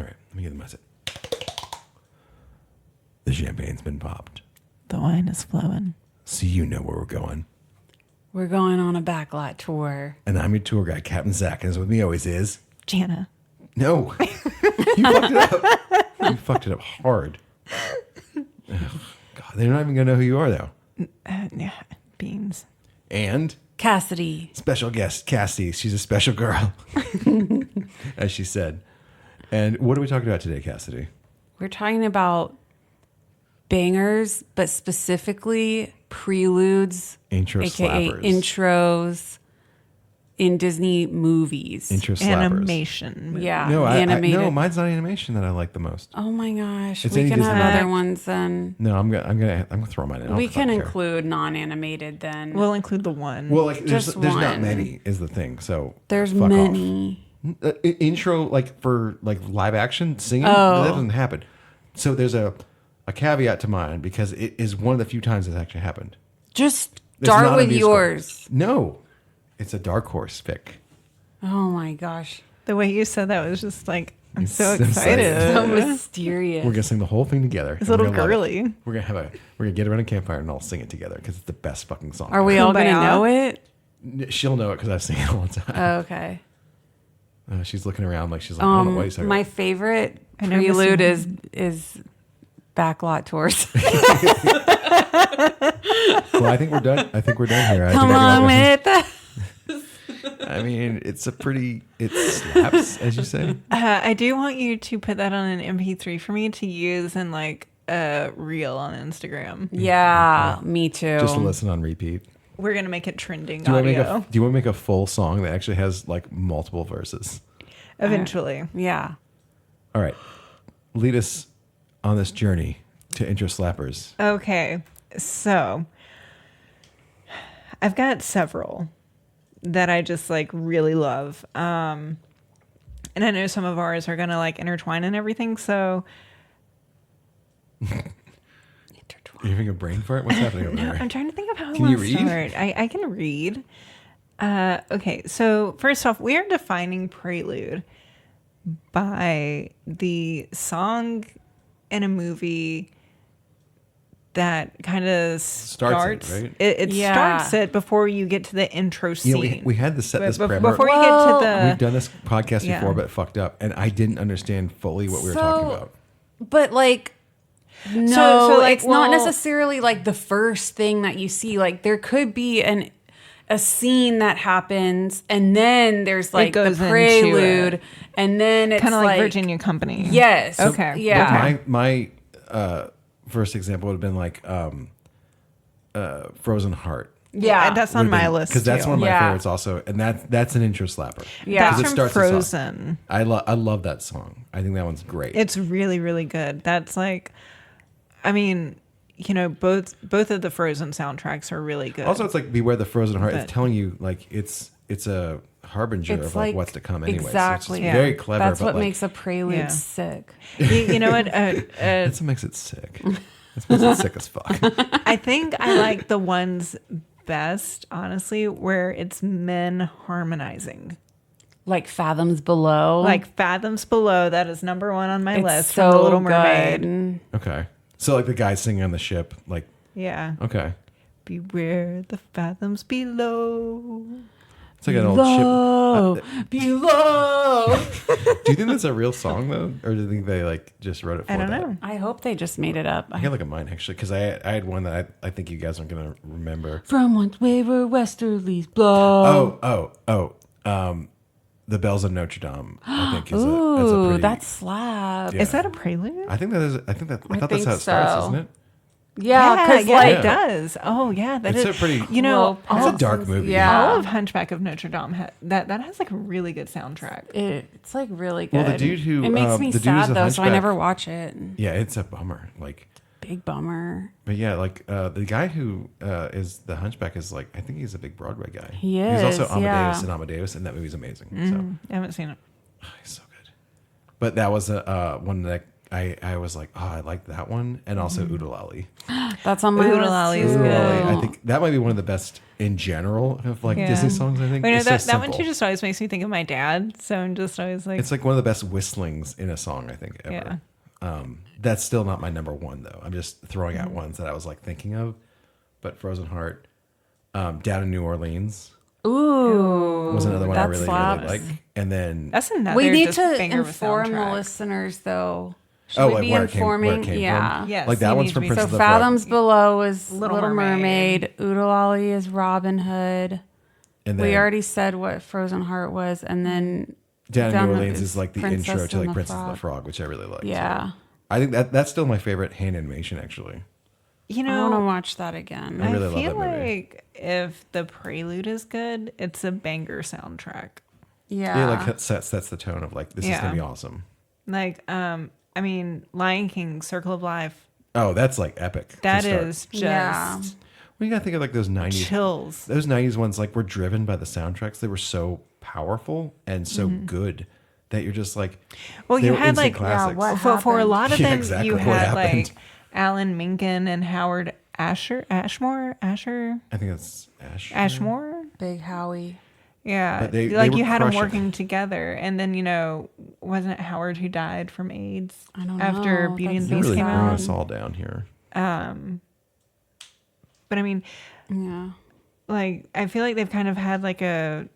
All right, let me get the message. The champagne's been popped. The wine is flowing. So you know where we're going. We're going on a backlot tour. And I'm your tour guide, Captain Zach, and as with me always is... Jana. No. You fucked it up. You fucked it up hard. Ugh, God, they're not even going to know who you are, though. Yeah, beans. And... Cassidy. Special guest, Cassidy. She's a special girl, as she said. And what are we talking about today, Cassidy? We're talking about bangers, but specifically preludes, Intro aka slappers. intros in Disney movies. Intro slappers. Animation. Yeah, No, animated. no, mine's not animation that I like the most. Oh my gosh, It's we any can have Disney. other ones then. No, I'm gonna throw mine in. We can include non-animated then. We'll include the one. Well, like there's Just not one. many is the thing. So There's fuck many. off. Intro like for like live action singing Oh. that doesn't happen. So there's a caveat to mine because it is one of the few times it's actually happened. Just It's start not a with musical. yours. No, it's a dark horse pick. Oh my gosh, the way you said that was just like, I'm so so excited. excited. so mysterious. We're gonna sing the whole thing together. It's and a we're little gonna love it. girly. We're gonna get around a campfire and all sing it together because it's the best fucking song. Are we all gonna Kumbaya. know it? She'll know it because I've seen it all the time. Oh, okay. She's looking around like she's like, I don't know what he's talking My about. favorite I know this prelude one. is backlot tours. Well, I think we're done. Here. I Come think on I with that. mean, it slaps, as you say. I do want you to put that on an MP3 for me to use in like a reel on Instagram. Yeah, me too. Just to listen on repeat. We're gonna make it trending Do you want audio to make a full song that actually has like multiple verses? eventually. Yeah. All right, lead us on this journey to Intro Slappers. Okay, so I've got several that I just like really love, and I know some of ours are gonna like intertwine and everything. So You're having a brain fart? What's happening over there? I'm trying to think of how Can I you want read? to start. I can read. Okay, so first off, we are defining prelude by the song in a movie that kind of Starts it, right? It Yeah. starts it before you get to the intro You know, scene. we had to set this primer. before you Well, get to We've done this podcast yeah. before, but it fucked up, and I didn't understand fully what we were talking about. But like, no, so, like, it's not well- necessarily like the first thing that you see. Like, there could be a scene that happens, and then there's like the goes into prelude, it. and then it's kind of like like Virginia Company. Yes. Okay. Yeah. My first example would have been like Frozen Heart. Yeah. that's on my list because that's too. one of my Yeah. favorites also, and that's an intro slapper. Yeah. 'Cause That's it from starts us off. Frozen. I love that song. I think that one's great. It's really, really good. That's like, I mean, you know, both of the Frozen soundtracks are really good. Also, it's like Beware the Frozen Heart. But- It's telling you like it's a harbinger It's of like like what's to come anyway. exactly. So it's Yeah. very clever. That's but what like, makes a prelude Yeah. sick. you know what? that's what makes it sick. That's what makes it sick as fuck. I think I like the ones best, honestly, where it's men harmonizing. Like Fathoms Below. Like Fathoms Below, that is number one on my it's list so from The Little Mermaid. good. Okay, so like the guy singing on the ship, like Yeah. okay, Beware the fathoms below. it's like an old Below, ship. below. Do you think that's a real song though, or do you think they like just wrote it for I don't that? know. I hope they just made it up. I got like a mine actually because I had one that I think you guys aren't gonna remember. From once waver westerlies blow. The Bells of Notre Dame. I think is Ooh, a pretty. that slap. Yeah. Is that a prelude? I think that is. I thought that's think how it starts, so. isn't it? Yeah, because yeah, like it does. Oh, yeah, that It's is. a pretty- You know, Well, It's a dark movie. Yeah. all of Hunchback of Notre Dame that has like a really good soundtrack. it's like really good. Well, the dude who- it makes me the dude who's sad a though, so I hunchback- never watch it. Yeah, it's a bummer. Like, Big bummer. but yeah, like the guy who is the Hunchback is like I think he's a big Broadway guy. He He's also is, Amadeus yeah. and Amadeus, and that movie's amazing. I haven't seen it. So he's so good. But that was one that I was like, oh, I like that one, and also Oodalali. That's on my Oodle list Ollie is too. good. I think that might be one of the best in general of like Disney songs. I think Wait, no, it's so that one simple. too just always makes me think of my dad. So I'm just always like, It's like one of the best whistlings in a song I think ever. That's still not my number one though. I'm just throwing out ones that I was like thinking of. But Frozen Heart, Down in New Orleans Ooh, was another one I that really slaps. like. And then that's another. We need just to banger of a inform the soundtrack. listeners, though. Should we be where it came informing? from. Yeah. Yes, Like that you one's need to from be- Princess So of the Frog. Fathoms Below is Little Little Mermaid. Mermaid. Oodle Ollie is Robin Hood. And then We already said what Frozen Heart was, and then Down in Down New the- Orleans is like the Princess intro to and like the Princess of Frog. the Frog, which I really like. Yeah. too. I think that's still my favorite hand animation actually. You I want to know, watch that again. I really love feel that movie. like if the Prelude is good, it's a banger soundtrack. Yeah. It like sets the tone of like this is gonna be awesome. Like, I mean, Lion King, Circle of Life. Oh, that's like epic. to That start. is just Yeah. Well, you gotta think of like those 90s. chills. Those 90s ones like were driven by the soundtracks. They were so powerful and so good that you're just like, Well, they you were had instant like classics. what for a happened? lot of Yeah, them, exactly you what had happened. like Alan Menken and Howard Asher. I think that's Ashmore. Big Howie. Yeah, But they like were you had them crushing. working together, and then wasn't it Howard who died from AIDS I don't after know. Beauty and the That's You're Beast really came bringing out? us all down here. But I mean, Yeah. like I feel like they've kind of had like a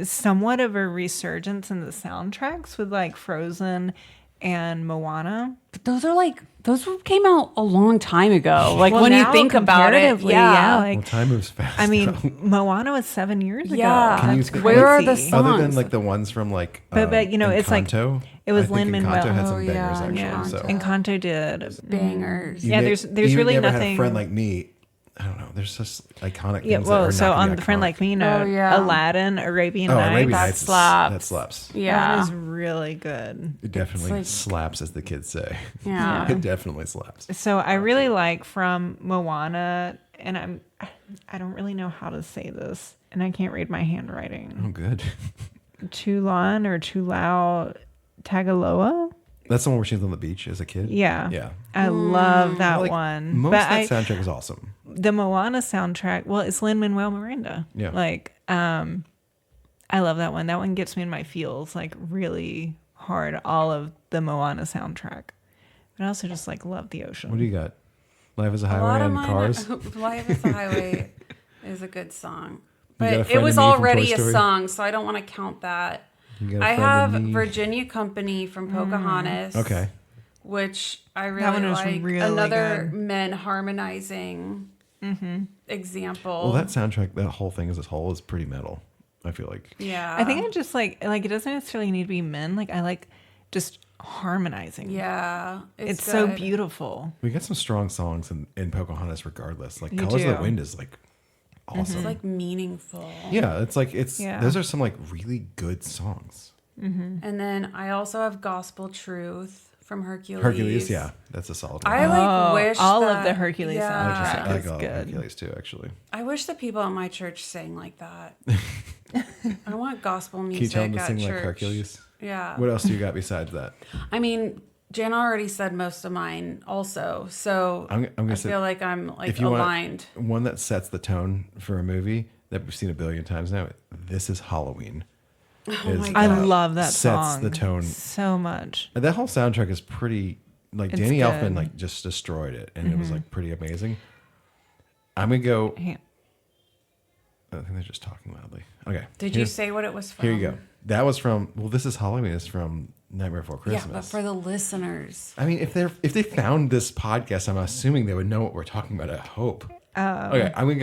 somewhat of a resurgence in the soundtracks with like Frozen and Moana. But those came out a long time ago. Like Well, when you now think about it, comparatively, yeah. like Well, time moves fast. I mean, though. Moana was 7 years Yeah. ago. Can you That's think, Where are the crazy. songs? other than like the ones from like, But it's like Encanto, it was I think Lin-Manuel. Encanto had Oh, some bangers yeah, actually. Yeah, So Encanto did. Bangers. You Yeah, may- there's you really never nothing. Had a friend like me. I don't know. There's just iconic Yeah, things. well, that are so not gonna on be the friend iconic. like me note, Oh, yeah. Aladdin, Arabian Oh, Nights. Arabian That Nights. slaps. That slaps. That Yeah. is really good. It definitely like- slaps, as the kids say. Yeah. It definitely slaps. So I really like from Moana, and I don't really know how to say this, and I can't read my handwriting. Oh, good. Tulan or Tulao Tagaloa. That's the one where she's on the beach as a kid. Yeah, Yeah. I love that Like, one. Most But of that soundtrack is awesome. the Moana soundtrack, well, it's Lin-Manuel Miranda. Yeah. Like, I love that one. That one gets me in my feels like really hard. All of the Moana soundtrack, but I also just like love the ocean. What do you got? Life is a A lot Highway of and mine Cars. Life is a Highway is a good song. got a But friend it in was me from Toy already a Story? song, so I don't want to count that. You got a I friend have in me. Virginia Company from Pocahontas. Okay. Which I really That one was like. really Another good. men harmonizing example. Well, that soundtrack, that whole thing as a whole is pretty metal. I feel like. yeah. I think I just like it doesn't necessarily need to be men. Like I like just harmonizing. Yeah. It's so good. beautiful. We got some strong songs in Pocahontas regardless. Like You Colors of do. the Wind is like awesome. It's like meaningful. Yeah, it's Yeah. those are some like really good songs. And then I also have Gospel Truth from Hercules. Hercules, yeah, that's a solid one. I like Oh, wish all that, of the Hercules I soundtrack. like is all of good. Hercules too, actually. I wish the people at my church sang like that. I want gospel Can you music tell them to at sing church. like Hercules? Yeah. What else do you got besides that? I mean, Jan already said most of mine also, so I'm gonna I say, feel like I'm like if you aligned. want one that sets the tone for a movie that we've seen a billion times now, This Is Halloween. my I God. love that sets song. the tone. so much. And that whole soundtrack is pretty. Like It's Danny good. Elfman, like just destroyed it, and it was like pretty amazing. I'm gonna go. Yeah. I think they're just talking loudly. Okay. Did Here- you say what it was from? Here you go. That was from. Well, This Is Halloween is from Nightmare Before Yeah, Christmas. but for the listeners. I mean, if they found this podcast, I'm assuming they would know what we're talking about. I hope. Okay, I'm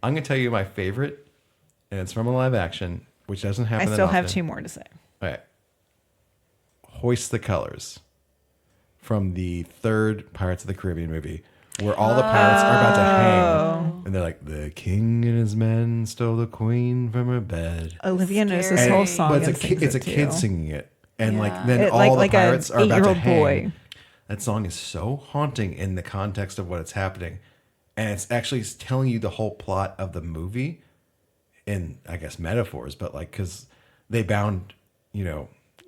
gonna tell you my favorite, and it's from a live action, which doesn't I happen. still that have often. 2 more to say. All right. Hoist the Colors from the third Pirates of the Caribbean movie, where all the pirates are about to hang, and they're like, "The king and his men stole the queen from her bed." Olivia knows this Scary. whole song. But and it's a sings it kid too. singing it, and Yeah. like then It- all like- the like a pirates are about to 8-year-old hang. boy. That song is so haunting in the context of what it's happening, and it's actually telling you the whole plot of the movie, in I guess metaphors, but like because they bound,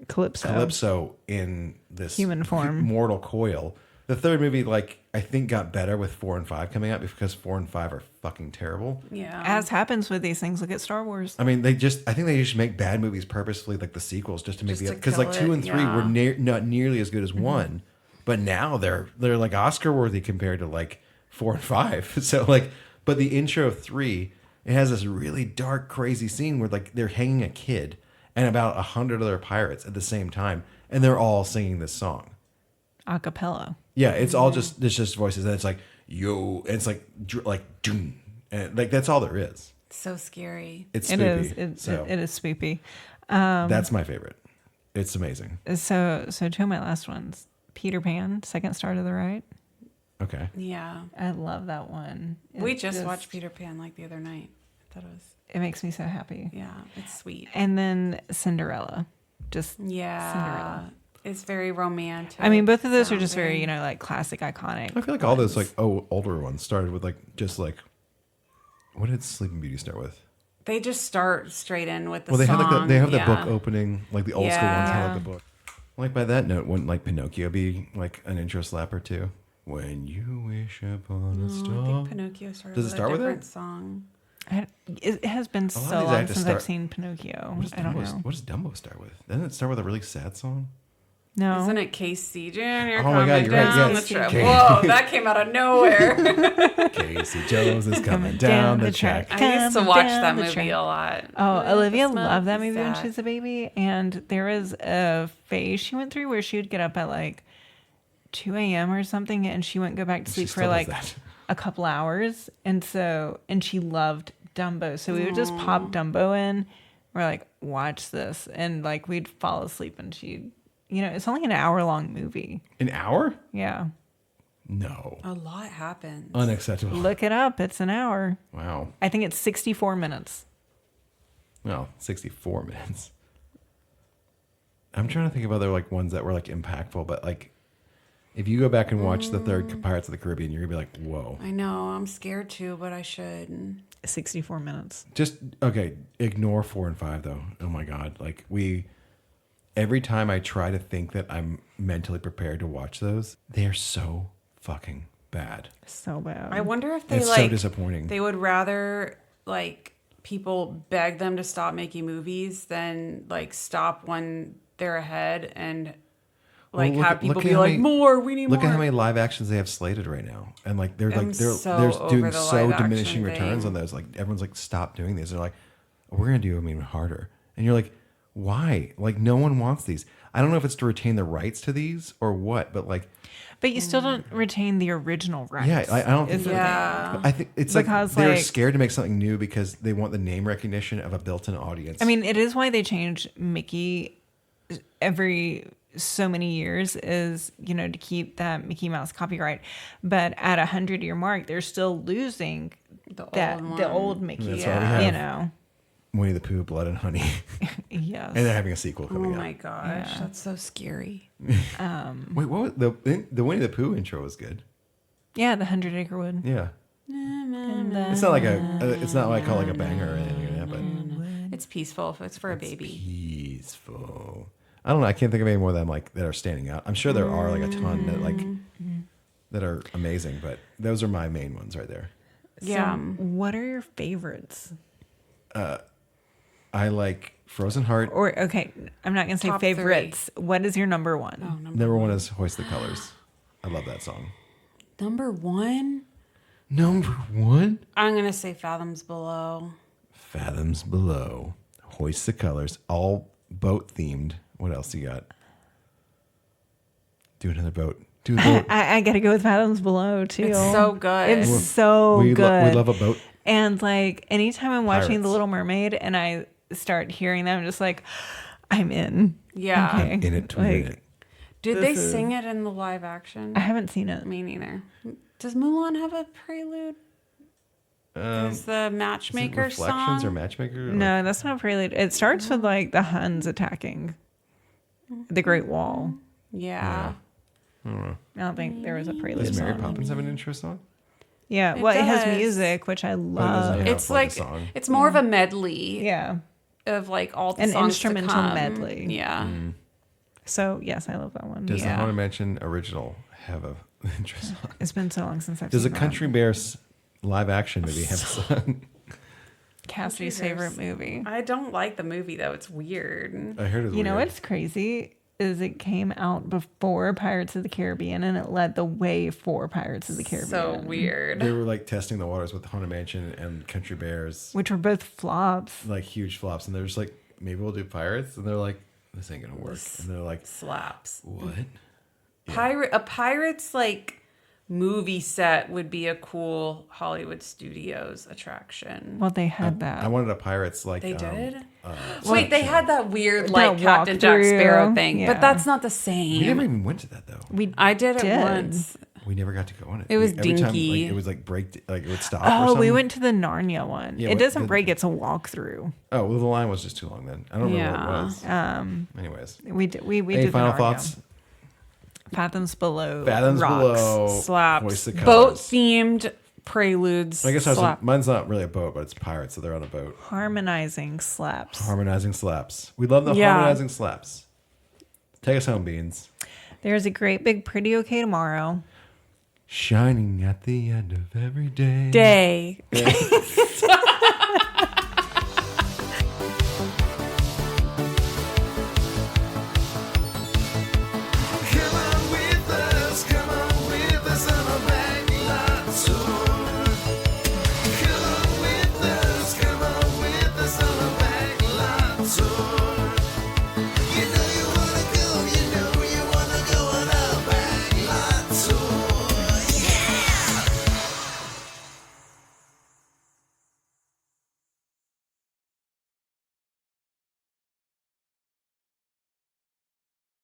Calypso. Calypso in this Human form. mortal coil The third movie, like, I think got better with 4 and 5 coming out because 4 and 5 are fucking terrible. Yeah. As happens with these things, look at Star Wars. I mean, I think they just make bad movies purposefully, like the sequels, just to make Just to because like kill 2 it, and 3 yeah. were not nearly as good as 1, but now they're like Oscar worthy compared to like 4 and 5. So like, but the intro of 3, it has this really dark, crazy scene where like they're hanging a kid and about 100 other pirates at the same time, and they're all singing this song. Acapella. Yeah, it's all just voices, and it's like yo, and it's like doom, and like that's all there is. So scary. It's It spooky. is. So It is spoopy. that's my favorite. It's amazing. So two of my last ones. Peter Pan, Second Star to the Right. Okay. Yeah. I love that one. We just watched Peter Pan like the other night. I thought it was, It makes me so happy. yeah, it's sweet. And then Cinderella. Just Yeah. Cinderella. It's very romantic. I mean, both of those are just very, sounding. you know, like classic, iconic. I feel like all those like older ones started with like just like what did Sleeping Beauty start with? They just start straight in with the Well, they song. have they have the yeah. book opening, like the old school ones have Yeah. like the book. Like by that note, wouldn't like Pinocchio be like an intro slapper too? When you wish upon a I star. think Pinocchio started Does it with start a with different it? song. It has been lot of so these long actors since I've start- seen Pinocchio. What does I don't know. What does Dumbo start with? Doesn't it start with a really sad song? No. Isn't it Casey Jr. Oh coming my God, you're right, down yes. the track? Casey. Whoa, that came out of nowhere. Casey Jones is coming down the track. I used to Coming watch down that the movie track. a lot. Oh, With Olivia the loved that smoky movie when sack. she was a baby. And there was a phase she went through where she would get up at like 2 a.m. or something, and she wouldn't go back to She sleep for still does like that. a couple hours. And she loved Dumbo. So we would just pop Dumbo in. We're like, watch this. And like we'd fall asleep, and she'd, you know, it's only an hour-long movie. An hour? Yeah. No. A lot happens. Unacceptable. Look it up. It's an hour. Wow. I think it's 64 minutes. Well, 64 minutes. I'm trying to think of other like ones that were like impactful, but like if you go back and watch the third Pirates of the Caribbean, you're gonna be like, whoa. I know. I'm scared too, but I should. 64 minutes. Just okay, ignore 4 and 5 though. Oh my god. Like every time I try to think that I'm mentally prepared to watch those, they are so fucking bad. So bad. I wonder if they It's like. so disappointing. They would rather like people beg them to stop making movies than like stop when they're ahead and like Well, have people at be how like, many- more. We need Look more. at how many live actions they have slated right now, and like they're I'm like they're so doing over the so live diminishing action returns thing. on those. Like everyone's like, stop doing these. They're like, we're gonna do them even harder, and you're like, why? Like no one wants these. I don't know if it's to retain the rights to these or what, but like, But you still don't retain the original rights. yeah, I don't think. is the Yeah. thing. I think it's Because, like they're like- scared to make something new because they want the name recognition of a built-in audience. I mean, it is why they change Mickey every so many years, is, you know, to keep that Mickey Mouse copyright. But at 100-year mark, they're still losing The that old one. the old Mickey. That's why we have- You know. Winnie the Pooh, Blood and Honey, Yes. and they're having a sequel Oh coming my out. gosh, Yeah. that's so scary. Wait, what was the Winnie the Pooh intro was good. Yeah, the 100 Acre Wood. Yeah, And the- it's not like it's not like I call like a banger or anything like that, but. It's peaceful. It's for a baby. Peaceful. I don't know. I can't think of any more that that are standing out. I'm sure there are like a ton that like that are amazing, but those are my main ones right there. Yeah. So what are your favorites? I like Frozen Heart. Or, okay, I'm not going to say Top three. favorites. What is your number one? Oh, Number one is Hoist the Colors. I love that song. number one. Number one, I'm gonna say Fathoms Below. Fathoms Below. Hoist the Colors. All boat themed. What else you got? Do another boat. Do a boat. I got to go with Fathoms Below, too. It's so good. It's so we good. we love a boat. And like anytime I'm watching Pirates. The Little Mermaid and I start hearing them, I'm just like, I'm in. Yeah. Okay. In it to win Like, it. Did they This is- sing it in the live action? I haven't seen it. Me neither. Does Mulan have a prelude? Is the Is it matchmaker Reflections song? or Matchmaker? Or- No, that's not prelude. It starts with like the Huns attacking the Great Wall. Yeah. I don't think there was a prelude Does Mary song. Poppins have an intro song? Yeah, It well, it has does. music, which I doesn't love. have- It's like a like song. it's more of a medley Yeah. of like all the An songs instrumental to come. medley. Yeah. Mm. So yes, I love that one. Does Yeah. the Haunted Mansion original have a interest on. It's been so long since I've Does a seen that. Country Bears live action movie have Cassidy's favorite movie. I don't like the movie though. It's weird. I heard it was You know weird. what's crazy is it came out before Pirates of the Caribbean and it led the way for Pirates of the Caribbean. So weird. They were like testing the waters with Haunted Mansion and Country Bears, Which were both flops. like huge flops, and they're just like, maybe we'll do Pirates, and they're like, this ain't gonna work, and they're like, Slaps. what? A pirate's like movie set would be a cool Hollywood Studios attraction. Well, they had that. I wanted a Pirates like They did? show. Wait, they had that weird like That Captain Jack walkthrough, Sparrow thing, yeah. but that's not the We never same. even went to that though. I did it once. We never got to go on it. It was Every time, dinky. like, it was like like it would stop. or Oh, something. we went to the Narnia one. Yeah, it what- doesn't the- break; it's a walkthrough. Oh well, the line was just too long then. I don't remember what it was. Anyways, We did. We any did final the Narnia. thoughts? Fathoms Below. Fathoms rocks. Below. Hoist Slaps. the Boat colors. themed preludes. I guess slap. mine's not really a boat, but it's pirates, so they're on a boat. Harmonizing slaps. Harmonizing slaps. We love the Yeah. harmonizing slaps. Take us home, Beans. There's a great big pretty okay tomorrow. Shining at the end of every day. Day.